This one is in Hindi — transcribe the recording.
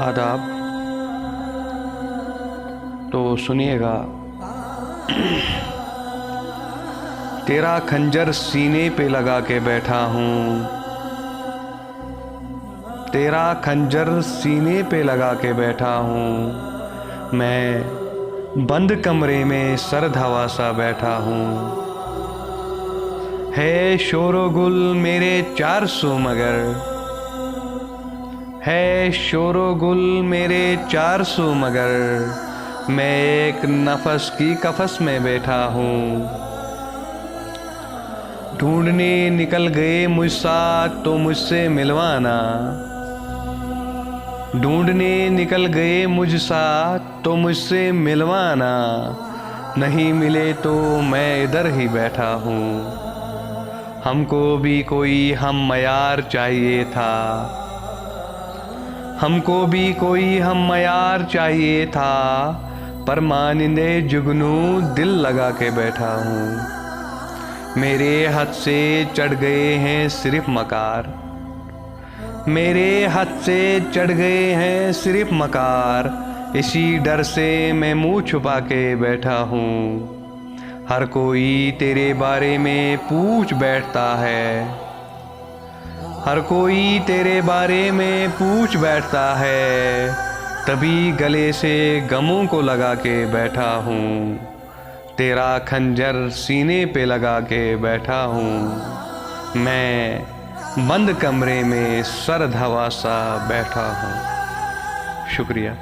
आदाब। तो सुनिएगा। तेरा खंजर सीने पे लगा के बैठा हूँ, तेरा खंजर सीने पे लगा के बैठा हूँ। मैं बंद कमरे में सर्द हवा सा बैठा हूँ। है शोरो गुल मेरे 400 मगर, है शोरो गुल मेरे 400 मगर। मैं एक नफस की कफस में बैठा हूँ। ढूंढने निकल गए मुझसा तो मुझसे मिलवाना, ढूंढने निकल गए मुझसा तो मुझसे मिलवाना। नहीं मिले तो मैं इधर ही बैठा हूँ। हमको भी कोई हम मयार चाहिए था, हमको भी कोई हम मयार चाहिए था। पर मानिंदे जुगनू दिल लगा के बैठा हूँ। मेरे हद से चढ़ गए हैं सिर्फ मकार, मेरे हद से चढ़ गए हैं सिर्फ मकार। इसी डर से मैं मुंह छुपा के बैठा हूँ। हर कोई तेरे बारे में पूछ बैठता है, हर कोई तेरे बारे में पूछ बैठता है। तभी गले से गमों को लगा के बैठा हूँ। तेरा खंजर सीने पे लगा के बैठा हूँ। मैं बंद कमरे में सर्द हवा सा बैठा हूँ। शुक्रिया।